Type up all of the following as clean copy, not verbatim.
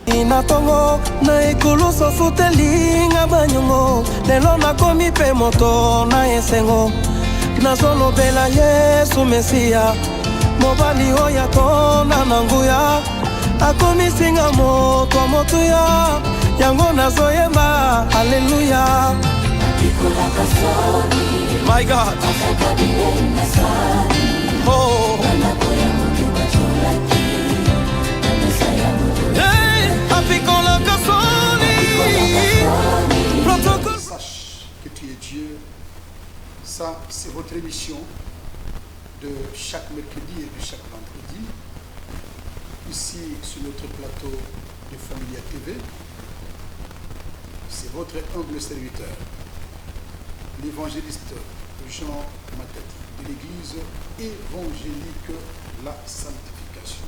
Inatongo na ekulu sofuteli nga banyongo lelo nakomi pe moto na esengo nazolobela Yesu Mesia mobali oya tona na nguya akomisinga moto motuya yango nazoyemba haleluya. My God. Oh. Sache que tu es Dieu. Ça, c'est votre émission de chaque mercredi et de chaque vendredi. Ici, sur notre plateau de Familia TV. C'est votre humble serviteur, l'évangéliste Jean Matadi, de l'église évangélique La Sanctification.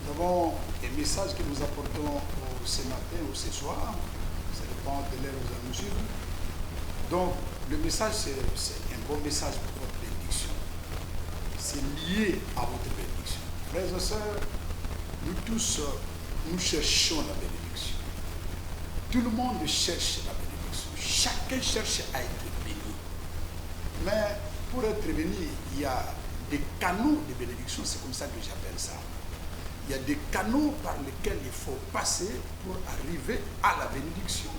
Nous avons des messages que nous apportons ce matin ou ce soir. Ça dépend de l'heure où vous allez nous suivre. Donc, le message, c'est un bon message pour votre bénédiction. C'est lié à votre bénédiction. Frères et sœurs, nous tous, nous cherchons la bénédiction. Tout le monde cherche la bénédiction. Chacun cherche à être béni. Mais pour être béni, il y a des canaux de bénédiction. C'est comme ça que j'appelle ça. Il y a des canaux par lesquels il faut passer pour arriver à la bénédiction.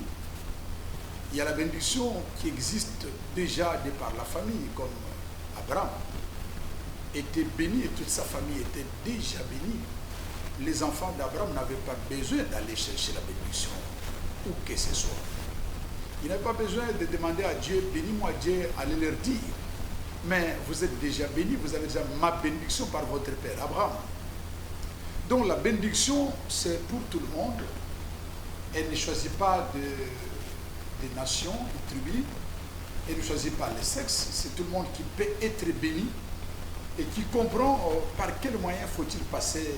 Il y a la bénédiction qui existe déjà de par la famille, comme Abraham était béni et toute sa famille était déjà bénie. Les enfants d'Abraham n'avaient pas besoin d'aller chercher la bénédiction, où que ce soit. Ils n'avaient pas besoin de demander à Dieu, bénis-moi Dieu, allez leur dire. Mais vous êtes déjà bénis, vous avez déjà ma bénédiction par votre père Abraham. Donc la bénédiction, c'est pour tout le monde. Elle ne choisit pas des nations, des tribus. Elle ne choisit pas les sexes. C'est tout le monde qui peut être béni et qui comprend par quel moyen faut-il passer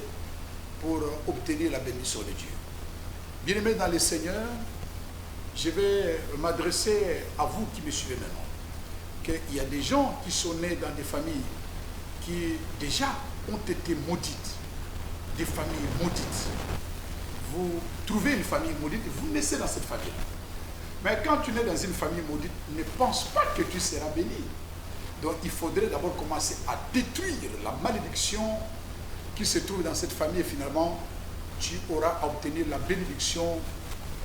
pour obtenir la bénédiction de Dieu. Bien-aimés dans le Seigneur, je vais m'adresser à vous qui me suivez maintenant. Qu'il y a des gens qui sont nés dans des familles qui déjà ont été maudites. Des familles maudites. Vous trouvez une famille maudite et vous naissez dans cette famille. Mais quand tu nais dans une famille maudite, ne pense pas que tu seras béni. Donc il faudrait d'abord commencer à détruire la malédiction qui se trouve dans cette famille et finalement tu auras à obtenir la bénédiction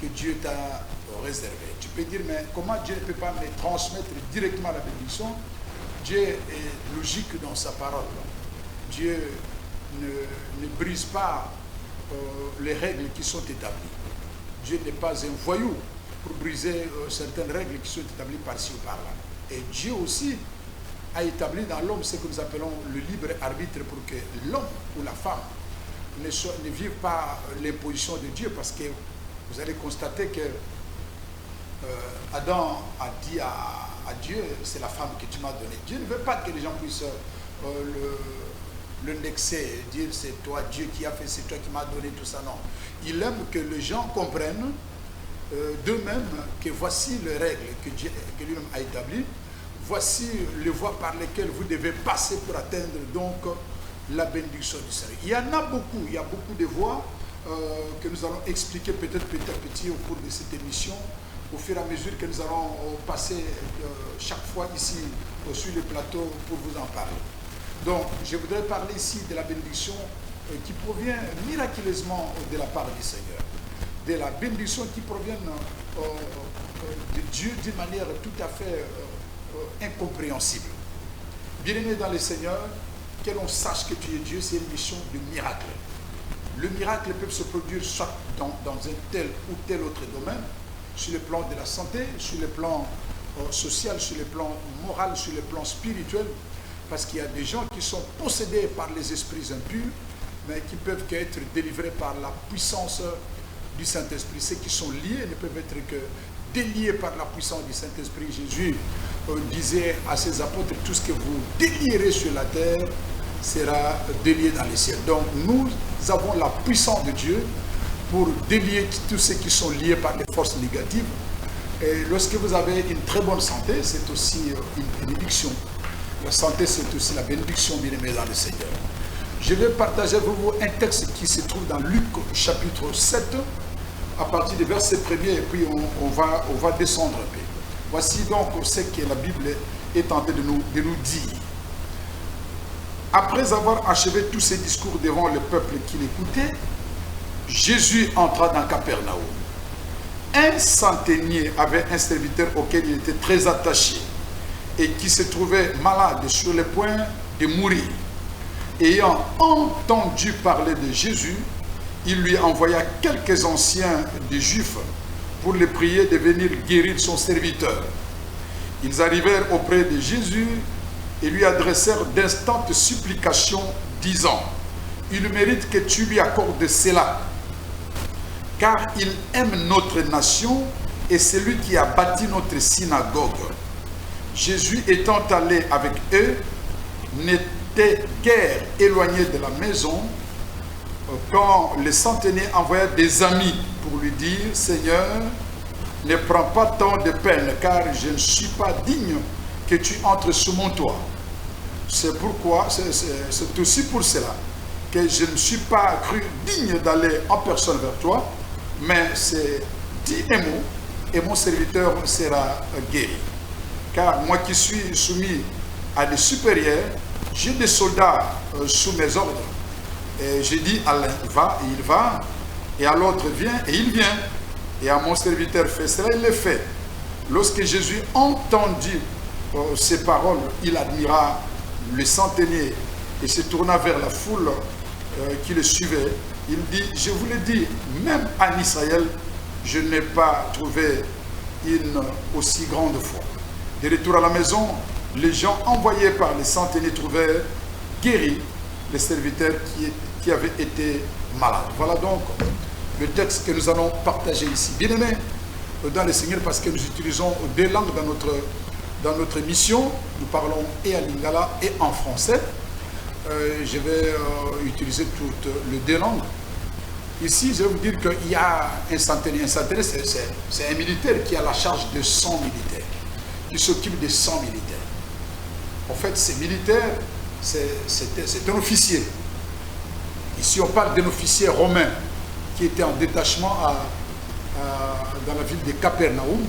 que Dieu t'a réservée. Tu peux dire, mais comment Dieu ne peut pas me transmettre directement la bénédiction? Dieu est logique dans sa parole. Dieu ne brise pas les règles qui sont établies. Dieu n'est pas un voyou pour briser certaines règles qui sont établies par-ci ou par-là. Et Dieu aussi a établi dans l'homme ce que nous appelons le libre arbitre pour que l'homme ou la femme ne vive pas l'imposition de Dieu, parce que vous allez constater que Adam a dit à Dieu, c'est la femme que tu m'as donnée. Dieu ne veut pas que les gens puissent le nexer, dire c'est toi Dieu qui a fait, c'est toi qui m'as donné tout ça. Non. Il aime que les gens comprennent d'eux-mêmes que voici les règles que Dieu que lui-même a établies. Voici les voies par lesquelles vous devez passer pour atteindre donc la bénédiction du Seigneur. Il y en a beaucoup, il y a beaucoup de voies que nous allons expliquer peut-être petit à petit au cours de cette émission, au fur et à mesure que nous allons passer chaque fois ici sur le plateau pour vous en parler. Donc, je voudrais parler ici de la bénédiction qui provient miraculeusement de la part du Seigneur, de la bénédiction qui provient de Dieu d'une manière tout à fait incompréhensible. Bien-aimé dans le Seigneur, que l'on sache que tu es Dieu, c'est une mission de miracle. Le miracle peut se produire soit dans un tel ou tel autre domaine, sur le plan de la santé, sur le plan social, sur le plan moral, sur le plan spirituel, parce qu'il y a des gens qui sont possédés par les esprits impurs, mais qui peuvent qu'être délivrés par la puissance du Saint-Esprit. Ceux qui sont liés ne peuvent être que déliés par la puissance du Saint-Esprit. Jésus disait à ses apôtres, tout ce que vous délierez sur la terre sera délié dans les cieux. Donc nous avons la puissance de Dieu pour délier tous ceux qui sont liés par des forces négatives. Et lorsque vous avez une très bonne santé, c'est aussi une bénédiction. La santé, c'est aussi la bénédiction, bien-aimés dans le Seigneur. Je vais partager avec vous un texte qui se trouve dans Luc chapitre 7, à partir du verset 1er, et puis on va descendre un peu. Voici donc ce que la Bible est en train de nous dire. Après avoir achevé tous ses discours devant le peuple qui l'écoutait, Jésus entra dans Capernaum. Un centenier avait un serviteur auquel il était très attaché et qui se trouvait malade sur le point de mourir. Ayant entendu parler de Jésus, il lui envoya quelques anciens des Juifs pour le prier de venir guérir son serviteur. Ils arrivèrent auprès de Jésus et lui adressèrent d'instantes supplications, disant « Il mérite que tu lui accordes cela, car il aime notre nation et c'est lui qui a bâti notre synagogue. » Jésus étant allé avec eux, n'était guère éloigné de la maison quand le centenier envoya des amis pour lui dire « Seigneur, ne prends pas tant de peine, car je ne suis pas digne que tu entres sous mon toit. » C'est pourquoi, c'est aussi pour cela que je ne suis pas cru digne d'aller en personne vers toi, mais c'est dis un mot et mon serviteur sera guéri. Car moi qui suis soumis à des supérieurs, j'ai des soldats sous mes ordres. Et j'ai dit à l'un va et il va, et à l'autre viens et il vient, et à mon serviteur fais cela, il le fait. Lorsque Jésus entendit ces paroles, il admira le centenier et se tourna vers la foule qui le suivait. Il dit, je vous le dis, même en Israël, je n'ai pas trouvé une aussi grande foi. De retour à la maison, les gens envoyés par les centeniers trouvèrent guéris les serviteurs qui avaient été malades. Voilà donc le texte que nous allons partager ici. Bien-aimés dans le Seigneur, parce que nous utilisons deux langues dans notre mission. Nous parlons et en lingala et en français. Je vais utiliser toutes les deux langues. Ici, je vais vous dire qu'il y a un centenier. Un centenier, c'est un militaire qui a la charge de 100 militaires, qui s'occupe de 100 militaires. En fait, ces militaires, c'est un officier. Ici, on parle d'un officier romain qui était en détachement dans la ville de Capernaum.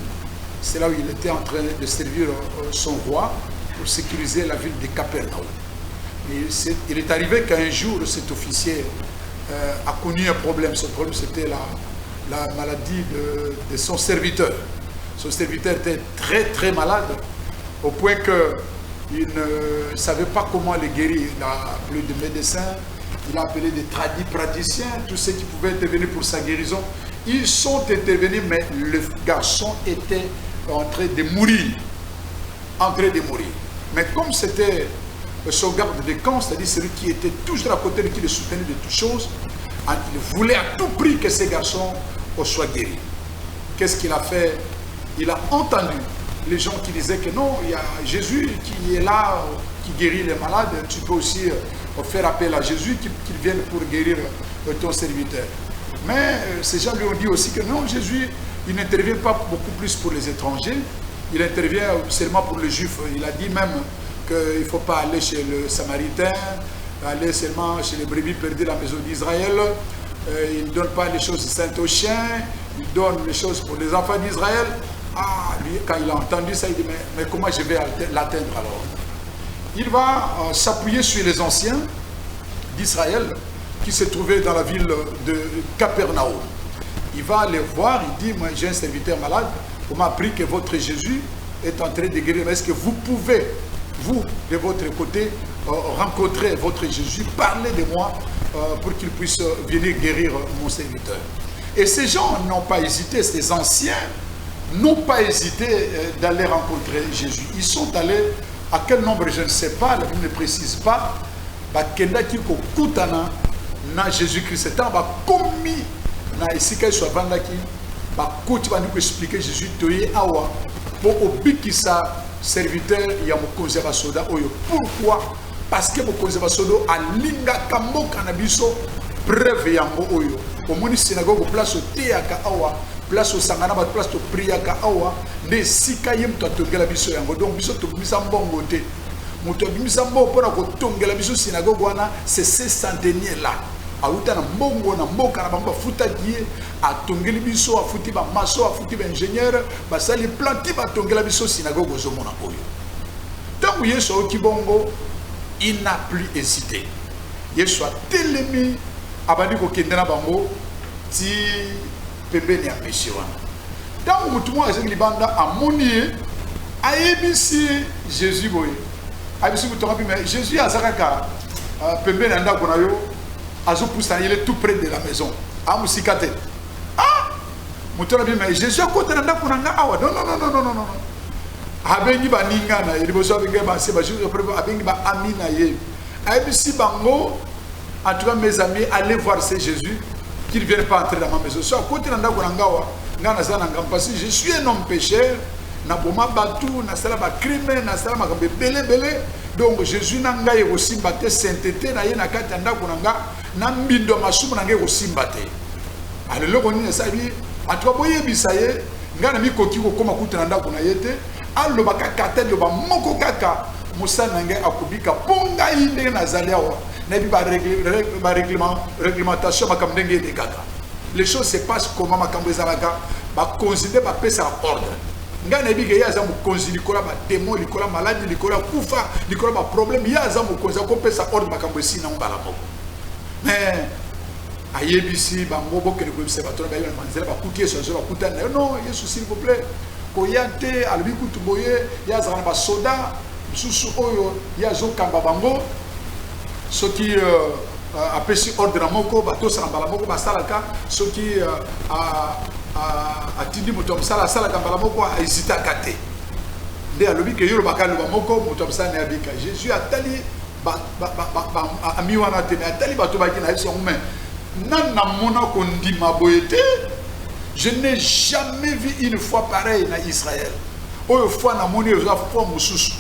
C'est là où il était en train de servir son roi pour sécuriser la ville de Capernaum. Il est arrivé qu'un jour, cet officier a connu un problème. Ce problème, c'était la maladie de son serviteur. Son serviteur était très très malade, au point qu'il ne savait pas comment le guérir. Il n'a plus de médecins, il a appelé des praticiens, tous ceux qui pouvaient intervenir pour sa guérison. Ils sont intervenus, mais le garçon était en train de mourir. Mais comme c'était son garde de camp, c'est-à-dire celui qui était toujours à côté de qui le soutenait de toutes choses, il voulait à tout prix que ces garçons soient guéris. Qu'est-ce qu'il a fait? Il a entendu les gens qui disaient que non, il y a Jésus qui est là, qui guérit les malades, tu peux aussi faire appel à Jésus qu'il vienne pour guérir ton serviteur. Mais ces gens lui ont dit aussi que non, Jésus, il n'intervient pas beaucoup plus pour les étrangers, il intervient seulement pour les Juifs. Il a dit même qu'il ne faut pas aller chez le Samaritain, aller seulement chez les brebis perdues de la maison d'Israël. Il ne donne pas les choses saintes aux chiens, il donne les choses pour les enfants d'Israël. Ah, lui, quand il a entendu ça, il dit, mais comment je vais l'atteindre alors? Il va s'appuyer sur les anciens d'Israël qui se trouvaient dans la ville de Capernaum. Il va les voir, il dit, moi j'ai un serviteur malade, on m'a appris que votre Jésus est en train de guérir. Est-ce que vous pouvez, vous, de votre côté, rencontrer votre Jésus, parler de moi pour qu'il puisse venir guérir mon serviteur? Et ces gens n'ont pas hésité, ces anciens n'ont pas hésité d'aller rencontrer Jésus. Ils sont allés, à quel nombre je ne sais pas, la Bible ne précise pas, bakendaki ko kutana na Jésus-Christ. C'est un commis na esika soit vandaki bakoti bandi ko expliquer Jésus toye awa pour obikisa serviteur ya mokonzi ba soda oyo. Pourquoi? Parce que mokonzi ba soda alinga kamboka na biso preuve yango oyo. Omoni synagogue place teaka awa, place au sangana ba place to priaka awa, ne sika yem to tongela biso yango. Donc biso to bisa mbongo te. moto abimisa mbo pona ko tongela biso synagogue wana c'est ces centeniers là auta na mbongo na mboka na bango bafuta die atongeli biso afuti ba maso afuti ba ingénieur basali planti batongela biso synagogue ozomona oyo tangu Yesu okibongo il n'a plus hésité Yesu a telemi abandi ko kendana bango ti pembeni ya meshi wana tangu mutu mwa azeli libanda amoni ayebisi Jésus boye ayebisi mutu ngapi mais Jésus azakaka pembeni ya ndako na yo azopusa il est tout près de la maison amusikate ah mutu ngapi mais Jésus akota na ndako na nga awa non abengi baninga na liboso abengi ba se ba jour après abengi ba amina ye ayebisi bango en tout cas mes amis allez voir ce Jésus qu'il ne vienne pas entrer dans ma maison so akota na ndako na ngawa ngana sana ngam parce que je suis un homme pécheur na boma batu na sala ba crime na sala makambe belé donc Jésus na ngai kosimba te sainteté na ye na kati ya ndako na nga na mbindo masumu na ngai kosimba te alelo koni sa bi atwa boyebisa ye ngana mikoki ko koma kuta na ndako na ye te aloba kaka te loba moko kaka musa na ngai akubika ponga inde na zaliawa na bi ba réglementation makambe ndenge de kaka les choses se passent comment makambe zalaka ba considérer ba pesa ordre ngana ebike ya za mu konzi likola ba démon likola maladie likola kufa likola ba problème ya za mu konza ko pesa ordre makambe si na mbala moko mais ayebisi ba mobo ke ko bise ba to ba yona manzela ba kutie so ba kutana non Yesu s'il vous plaît ko yante albi kutu boye ya za ba soda susu oyo ya zo kamba bango soki apesi ordre na moko bato sa mbala moko basalaka soki atindi moto msala sala kambala moko hésita kate nde alobi ke yoro bakalo ba moko moto msala na bika Jésus atali ami wana te mais atali bato baki na yeso mais nan na mona ko ndima boyete je n'ai jamais vu une fois pareil na Israël oyo fois na moni yo fois mususu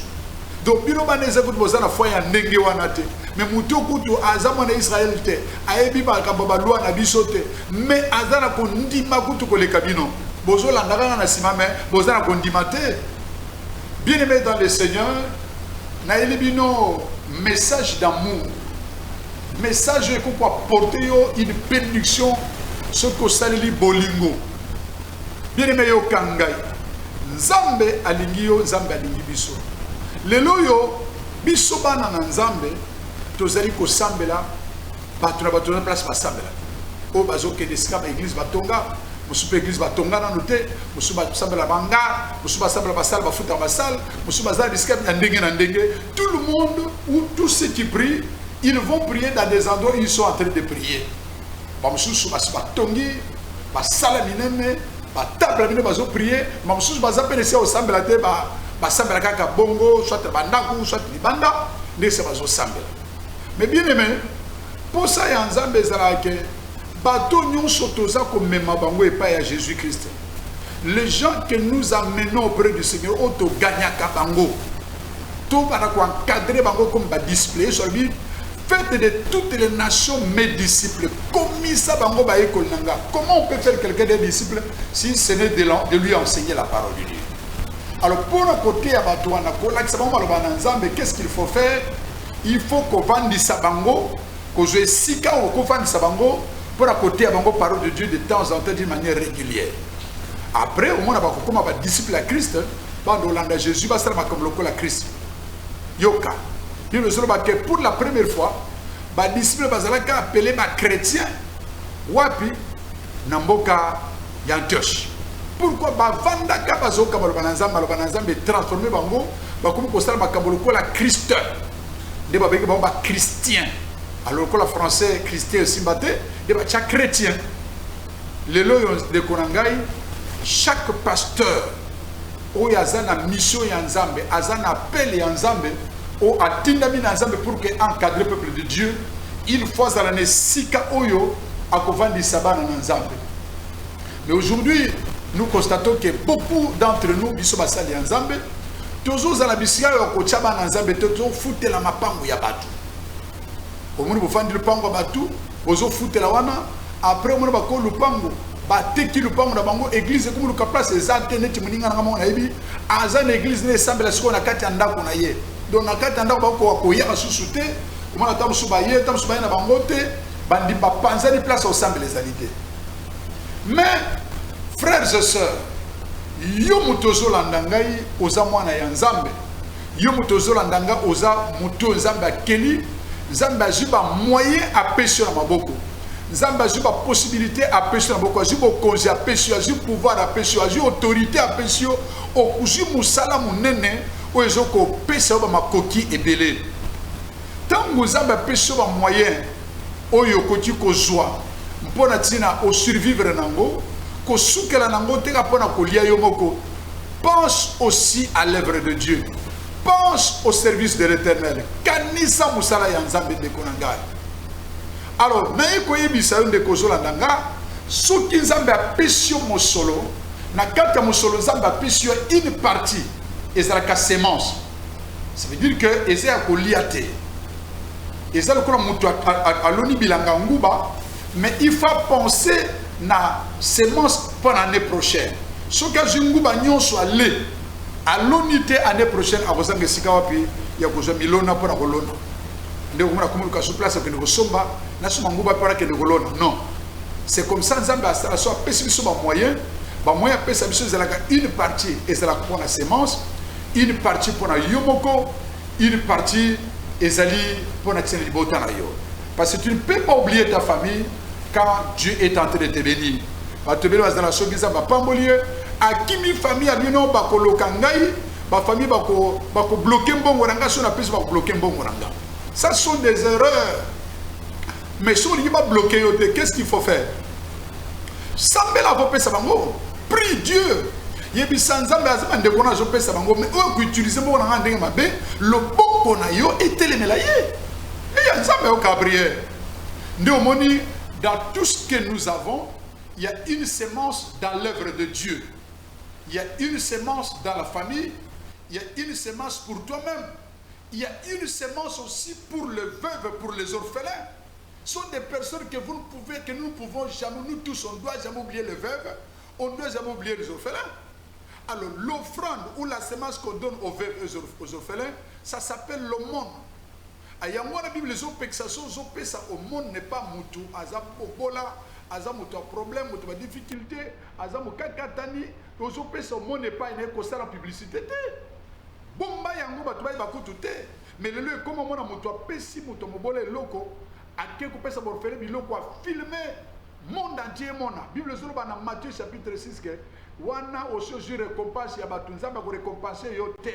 donc bino baneze kutu bozana fois ya ndenge wana te mais muto kutu azama na Israël te ayebi ba kamba loi na biso te mais azana ko ndima kutu ko le kabino bozo landaka na sima mais bozana ko ndima te bien aimé dans le Seigneur na elibino message d'amour message ko pour apporter une bénédiction ce que salili bolingo bien aimé yo kangai nzambe alingi yo nzambe alingi biso lelo yo biso bana na nzambe tozali ko sambela bato na place basambela o bazoke desika ba église batonga musupe église batonga na note musuba sambela banga musuba sambela basal bafuta basal musuba za desika na ndenge tout le monde ou tous ceux qui prient ils vont prier dans des endroits où ils sont en train de prier ba mususu batongi basala minene ba table minene bazo prier ba mususu bazapela sia o sambela te ba sambela kaka bongo soit bandaku soit libanda ndese bazo sambela mais bien aimé pour ça ya nzambe ezala ke bato nyonso toza komema bango epai ya Jésus Christ les gens que nous amenons auprès du Seigneur auto gagnaka bango to bana ko encadrer bango comme ba display sur lui faites de toutes les nations mes disciples comme ça bango ba école nanga comment on peut faire quelqu'un des disciples si ce n'est de lui enseigner la parole de Dieu. Alors pour le côté à bato wana ko lakisa bango ba nzambe qu'est-ce qu'il faut faire? Il faut qu'on vende sabango, qu'on joue sika ou qu'on vende sabango pour côté à bango parole de Dieu de temps en temps d'une manière régulière. Après, au moins, on va disciple à Christ, on a Jésus, va faire comme le Christ. Yoka. Puis le jour que pour la première fois, les disciples vont appeler les chrétiens. Wapi, Namboka, Yantioche. Pourquoi vanda kabazo kabalbanazam balbanazam est transformé bango, comme postal bakabolo la Christ. Des babés ba chrétien. Alors que la français chrétien aussi batté, des ba chrétien. Les loyons de Konangai, chaque pasteur où yazana mission yanzambe, azana appel yanzambe, ou atindami yanzambe pour que encadrer le peuple de Dieu, il faut zalane sika oyo akovandi sabana yanzambe. Mais aujourd'hui, nous constatons que beaucoup d'entre nous, bisobasali yanzambe, toujours à la bisika yo kochaba yanzambe, toujours fouté la mapango ya batu. Au monde vous fandi le pango batu, ozo fouté la wana, après au monde bako le pango. Bateki lupango na bango église comme le place ezate neti muninga na mona yebi azana église ne sambela siko na kati ya ndako na ye donc na kati ndako bako koya susu te comment attendre subaye tam subaye na bango te bandi ba panza di place ensemble les alités mais frères et sœurs yo mutozo landangai oza mwana ya nzambe yo mutozo landanga oza muto nzambe akeli nzambe ajuba moyen a pécher na maboko nzambe ajuba possibilité a pécher na maboko ajuba konzi a pécher ajuba pouvoir a pécher ajuba autorité a pécher okuzi musala munene oyo ko pesa ba makoki ebele tango nzambe a pécher ba moyen oyo koti kozwa mpona tina au survivre nango ko sukela nango te ka pona kolia yo moko pense aussi à l'œuvre de Dieu. Pense au service de l'Éternel. Kanisa musala ya nzambe de konanga. Alors, naye koyebisa yo ndeko zolandanga, soki nzambe apesio mosolo, na kati ya mosolo nzambe apesio une partie ezalaka semence. Ça veut dire que eza ya kolia te. Eza lokola mutu aloni bilanga nguba, mais il faut penser na semence pour l'année prochaine. Soki azunguba nyonso ale alonité année prochaine à vous en sika wapi ya kozwa milona pour kolona ndeko mona kumuluka sur place que nous somba na suma nguba pour que nous kolona non c'est comme ça nzambe asala so pesi biso ba moyen pesa biso zelaka une partie et c'est la pour la semence une partie pour la yomoko une partie ezali pour la tsene libota na yo parce que tu ne peux pas oublier ta famille quand Dieu est en train de te bénir ba te bénir dans la sogiza ba pambolier akimi famille a bino bakoloka ngai ba famille bako bloquer mbongo ranga so na pesi ba bloquer mbongo ranga ça sont des erreurs mais si on dit pas bloquer yote qu'est-ce qu'il faut faire sambela ko pesa bango prie Dieu yebi sanzambe azama ndeko na zo pesa bango mais o ko utiliser mbongo ranga ndenge mabe le boko na yo etelemela ye et ya nzambe o kabrier ndio moni dans tout ce que nous avons il y a une semence dans l'œuvre de Dieu. Il y a une semence dans la famille. Il y a une semence pour toi-même. Il y a une semence aussi pour les veuves, pour les orphelins. Ce sont des personnes que nous ne pouvons jamais, nous tous, on ne doit jamais oublier les veuves. On ne doit jamais oublier les orphelins. Alors l'offrande ou la semence qu'on donne aux veuves et aux orphelins, ça s'appelle l'aumône. Il y a la Bible, les au monde n'est pas moutou, azabola. Azam tu as problème, tu as difficulté, azam kakatani, ozo pesa mo n'est pas une kosa la publicité. Bomba yango ba tu ba kututé. Mais le lieu comme mon amoto a pesi moto mobole loko, a quelque pesa pour faire biloko a filmer monde entier mona. Bible sur na Matthieu chapitre 6 que wana aussi je récompense ya batunzamba ko récompenser yo te.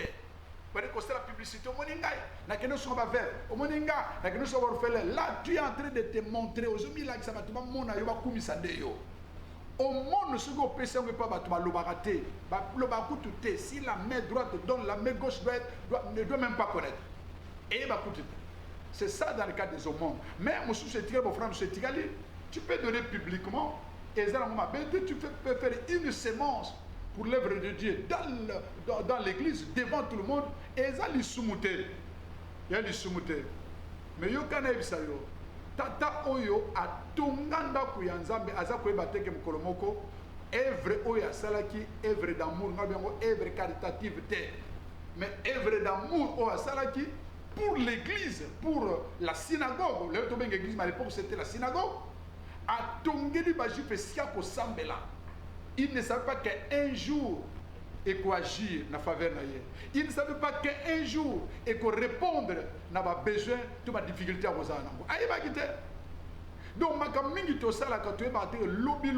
Pour la publicité, au moninga, na keno so ba ver, au moninga, na keno so ba orphelin. Là, tu es en train de te montrer aux hommes là que ça va te mona yo ba kumisa de yo. Au monde ce go pesa on pas ba to ba lobarate, ba lobakutu te. Si la main droite donne, la main gauche ne doit même pas connaître. Et ba kutu. C'est ça dans le cas des hommes. Mais mon sous c'est tiré mon frère c'est tigali, tu peux donner publiquement et ça tu peux faire une semence pour l'œuvre de Dieu dans l'église, devant tout le monde, et ça les soumouté. Il y a les soumouté. Mais yo kana ebisa yo. Tata oyo atonganda kuyanzambe azakwe bateke mkolomoko œuvre oyo asalaki œuvre d'amour ngabengo œuvre caritative te. Mais œuvre d'amour oyo asalaki pour l'église, pour la synagogue. Le tobeng église mais à l'époque c'était la synagogue. Atongeli ba jupe sia ko sambela. Il ne savait pas qu'un jour, il faut agir en faveur de lui. Il ne savait pas qu'un jour, il faut répondre à nos besoins, à nos difficultés. Donc, je suis ça quand tu es battu lobby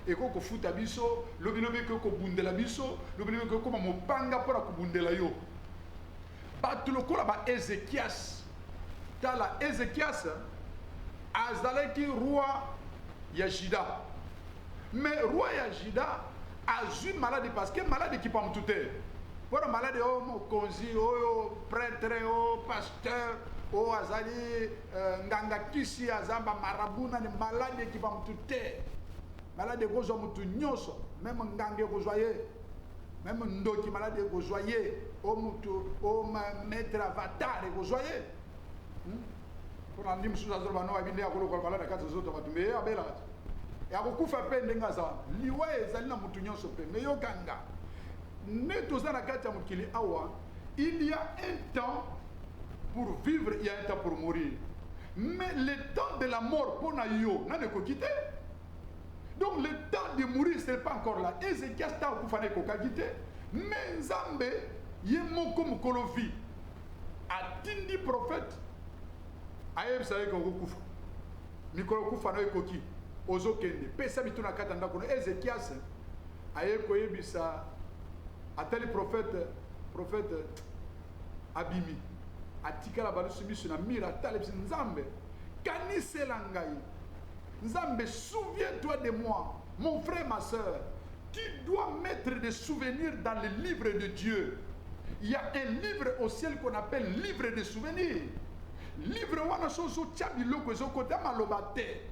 et que tu fous ta biso, lobby que tu bunde la biso, lobby que tu mopanga pour la bunde la yo. Battu le coup là Ézéchias. Dans la Ézéchias, Azaleki roi Yajida. Mais roi Yajida a eu maladie parce que maladie qui peut me toucher. Voilà maladie oh mon konzi oh prêtre oh pasteur oh azali nganga kisi azamba marabuna ni maladie qui va me toucher. Maladie ko zo mutu nyonso même ngange ko joyer même ndoki maladie ko joyer oh mutu oh maître avatar ko joyer. Pour andi musu za zoba no abinde akolo ko balada kazo zoto batumbe abela. Et à beaucoup fait peine d'engaza. Liwa ezali na mutu nyonso pe. Mais yo kanga. Ne toza na kati ya mukili awa Il y a un temps pour vivre, il y a un temps pour mourir. Mais le temps de la mort, pour Nayo, n'a pas quitté. Donc le temps de mourir, ce n'est pas encore là. Ézéchias t'a quitté. Mais Nzambe, il y a mon comme Kolovi. A tindi prophète. Aïe, vous savez qu'on coupe. Mikolo Koufa no ekoki. Ozo kende. Pesa mituna katanda kono. Ézéchias. Aïe, koyebisa. Atali prophète Abimi. Atika la balu sumisu na mira tali Nzambe. Kanise langai. Nzambe, souviens-toi de moi, mon frère, ma soeur. Tu dois mettre des souvenirs dans le livre de Dieu. Il y a un livre au ciel qu'on appelle livre de souvenirs. Livre wana soso tchabiloko ezokota malobate.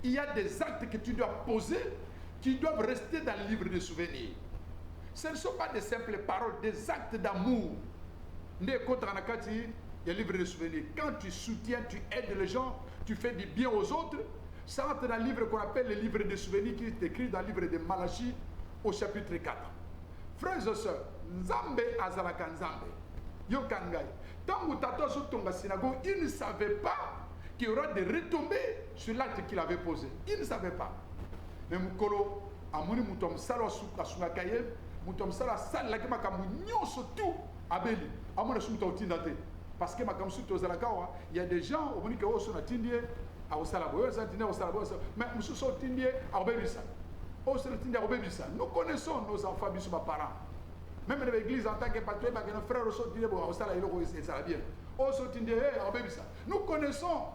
Il y a des actes que tu dois poser qui doivent rester dans le livre de souvenirs. Ce ne sont pas des simples paroles, des actes d'amour. Il y a un livre de souvenirs. Quand tu soutiens, tu aides les gens, tu fais du bien aux autres, ça entre dans le livre qu'on appelle le livre de souvenirs qui est écrit dans le livre de Malachie au chapitre 4. Frères et sœurs, Nzambe azalaka Nzambe. Yo kangai. Tant que Tato sur la synagogue, il ne savait pas qu'il y aura des retombées sur l'acte qu'il avait posé. Il ne savait pas. Mais Moukolo, amoni moutom salo suka sunakaye, moutom sala sal la kema kamu nyoso tout abeli. Amona sumuta utindate. Parce que ma comme surtout aux alakawa, il y a des gens au monique au son atindie à Osalaboyo, ça tindie au Osalaboyo, mais monsieur so tindie à Obébissa. Au son tindie à Obébissa. Nous connaissons nos enfants, bisous ma parents. Même dans l'église en tant que patron, nos frères au son tindie au Osalaboyo, ça va bien. Au son tindie à Obébissa. Nous connaissons.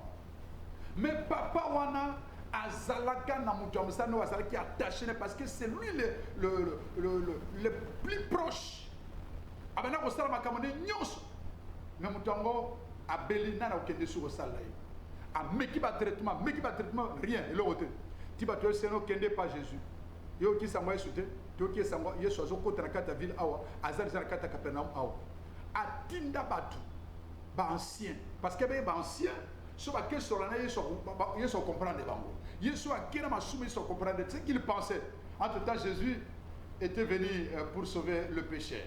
Mais papa wana azalaka na mutuamsa no azalaki attaché parce que c'est lui le plus proche. Abana ko sala makamone nyonso. Mais mutango abeli nana okende sur sala yi. A meki ba traitement, rien et l'autre. Ti ba to seno kende pas Jésus. Yo ki sangwa esute, to ki sangwa Yesu azo kontra kata ville awa, azali zara kata Capernaum awa. Atinda batu ba ancien parce que ba ancien sur laquelle Yesu comprend des bango. Yesu a quel ma soumis sur comprendre ce qu'il pensait. Entre-temps, Jésus était venu pour sauver le péché.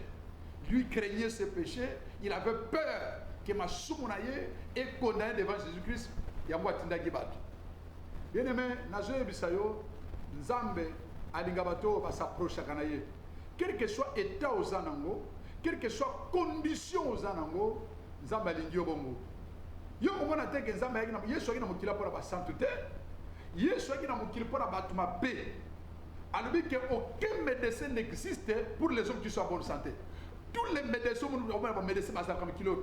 Lui craignait ses péchés. Il avait peur que ma soumonaye est condamné devant Jésus-Christ. Il y a moi tinda gibatu. Bien aimé, nazoe bisayo Nzambe alingabato va s'approcher kanaye. Quel que soit état aux anango, quelle que soit condition aux anango, Nzambe alingio bongo. Yo komona te ke Nzambe yaki na Yesu yaki na mokila pour la sainteté. Yesu yaki na mokila pour la batuma paix. Alors que aucun médecin n'existe pour les hommes qui sont en bonne santé. Tous les médecins,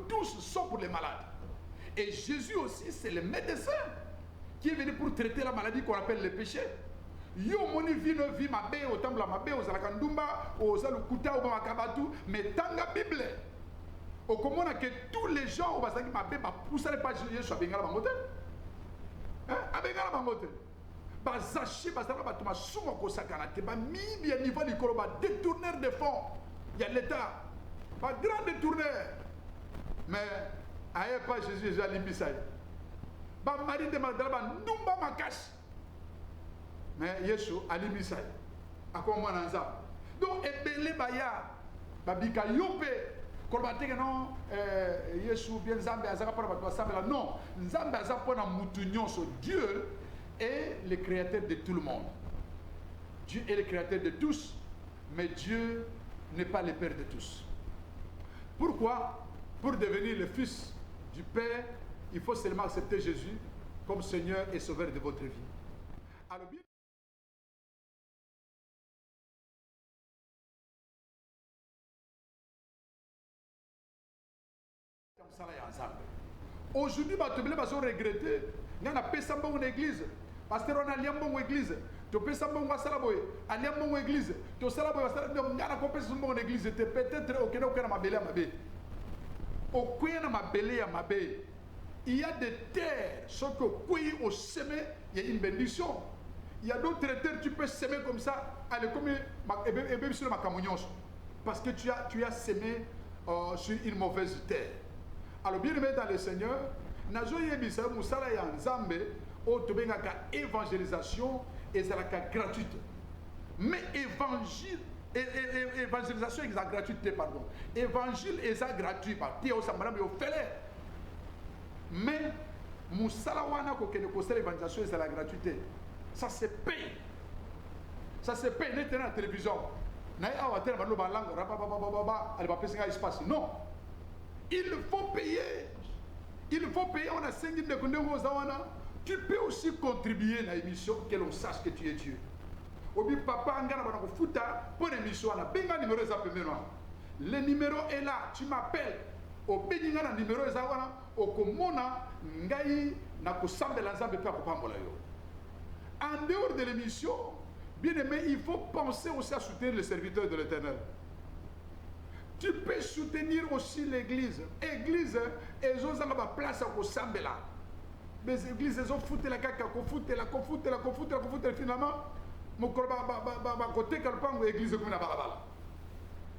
tous sont pour les malades. Et Jésus aussi, c'est le médecin qui est venu pour traiter la maladie qu'on appelle le péché. Yo moni vino vi mabe autant la mabe aux alakandumba aux alukuta au makabatu mais tanga Bible. Au comment que tous les gens au basaki mabe ba poussa pas Yesu abengala bangote. Hein abengala bangote. Ba zachi basaka ba tuma sumo ko sakana te ba mi bien niveau du kolo ba détourneur de fonds. Il y a l'état. Pas grand détourneur. Mais aïe pas Jésus a limbisai. Ba mari de madala ndumba makash. Mais Yesu a limbisai. Akoma nanza. Donc ebele baya babika yope kolbateke non Yesu bien Nzambe azaka pour bato asambela non Nzambe azaka pour na mutu nyonso. Dieu est le créateur de tout le monde. Dieu est le créateur de tous, mais Dieu n'est pas le père de tous. Pourquoi? Pour devenir le fils du Père, il faut seulement accepter Jésus comme Seigneur et Sauveur de votre vie. Alors bien aujourd'hui, tu vas regretter. Il y a une église. Pasteur, on a une église. Tu peux faire une église. Tu peux faire une église. Peut-être il y a des terres, sauf que au semer, il y a une bénédiction. Il y a d'autres terres, tu peux semer comme ça. Parce que tu as semé sur une mauvaise terre. Alors bien aimé dans le Seigneur, nazoyebisa musala ya Nzambe o tobengaka évangélisation et zalaka gratuite. Mais évangile évangélisation est gratuite, pardon. Évangile est gratuit, mais Moussalawana ko l'évangélisation c'est la gratuité. Ça se paye. Ça se paye. N'est-ce pas la télévision? Non. Il faut payer. Il faut payer. On a 5 000 de. Tu peux aussi contribuer à l'émission que l'on sache que tu es Dieu. Obi papa angana bana futa pour l'émission na benga numéro za pemeno. Le numéro est là, tu m'appelles. Au benga na numéro za wana okomona ngai na kosambela nzambe pe akopambola yo. En dehors de l'émission, bien aimé, il faut penser aussi à soutenir les serviteurs de l'Éternel. Tu peux soutenir aussi l'église. Église, elles ont la place à kosambela. Mais l'église, elles ont foutu la caca, finalement.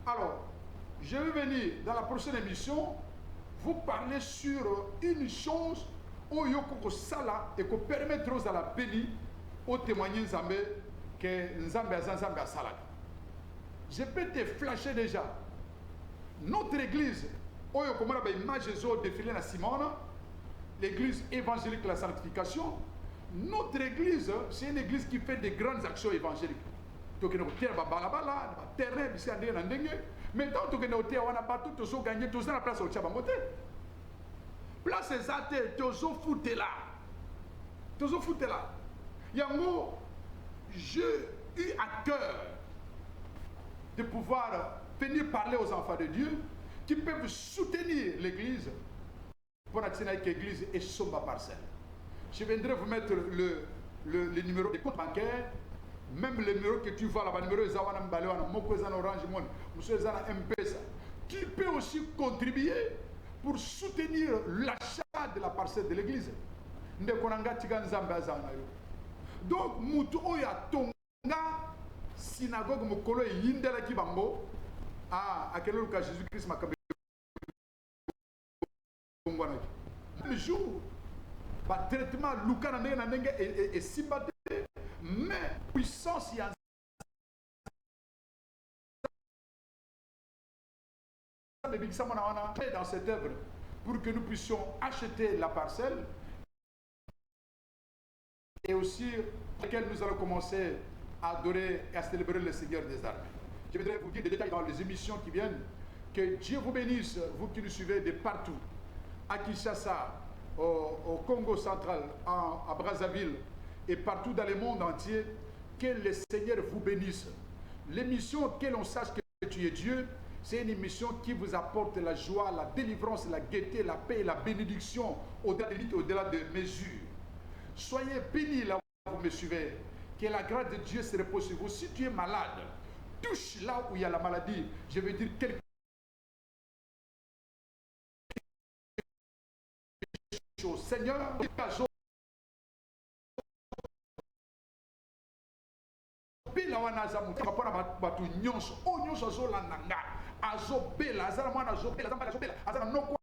Alors, je vais venir dans la prochaine émission vous parler sur une chose où yoko sala et que permettre aux à la béni au témoigner Nzambe que Nzambe a sala. Je peux te flasher déjà. Notre église, où yoko mona ba image zo défilé na Simone, l'église évangélique de la sanctification. Notre église, c'est une église qui fait des grandes actions évangéliques. Donc, nous avons balabala, terrain, mais tant que nous avons pas tout gagné, tout ça la place au Tchabangote. Place exacte, tout ça fouté là. Tout ça fouté là. Yango, j'ai eu à cœur de pouvoir venir parler aux enfants de Dieu qui peuvent soutenir l'église pour atteindre l'église et son parcelle. Je viendrai vous mettre le numéro de compte bancaire, même le numéro que tu vois là-bas, le numéro Zawana Mbalewana, Mokozan Orange Monde, Monsieur Zana MP. Tu peux aussi contribuer pour soutenir l'achat de la parcelle de l'église. Donc, Moutou Oya Tonga, synagogue Mokolo et Yindela Kibango, à quel cas Jésus-Christ m'a kabé. Le jour, le traitement Luka est si battu, mais puissance y a dans cette œuvre pour que nous puissions acheter la parcelle et aussi pour laquelle nous allons commencer à adorer et à célébrer le Seigneur des armées. Je voudrais vous dire des détails dans les émissions qui viennent. Que Dieu vous bénisse, vous qui nous suivez de partout, à Kinshasa, au Congo central, à Brazzaville et partout dans le monde entier. Que le Seigneur vous bénisse. L'émission que l'on sache que tu es Dieu, c'est une émission qui vous apporte la joie, la délivrance, la gaieté, la paix et la bénédiction au-delà des limites, au-delà des mesures. Soyez bénis là où vous me suivez. Que la grâce de Dieu se repose sur vous. Si tu es malade, touche là où il y a la maladie. Je veux dire quelque chose. Seigneur, bela wana azamu kapona batu nyonso o nyonso azolanda nga azobela azala mwana azobela azamba azobela azala noko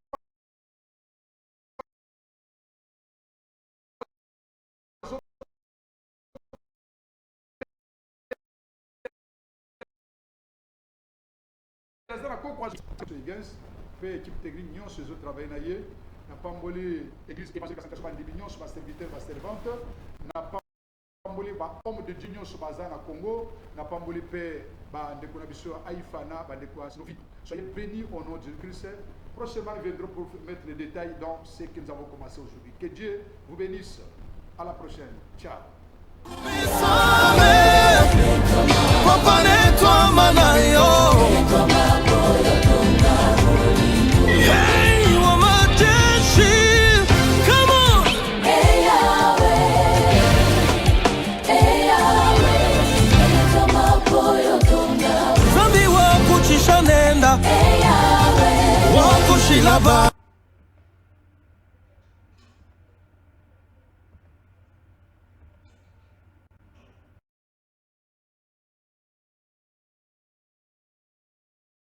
azala koko église fait équipe technique nyonso zo travailler na ye na pamboli église évangélique santation ba ndibi nyonso ba serviteur ba servante na pamboli ba homme de Dieu nyonso baza na Congo na pamboli pe ba ndeko na biso Aïfana ba ndeko Sophie. Soyez bénis au nom de Jésus-Christ. Prochainement nous viendrons pour mettre les détails dans ce que nous avons commencé aujourd'hui. Que Dieu vous bénisse. À la prochaine. Ciao. Là-bas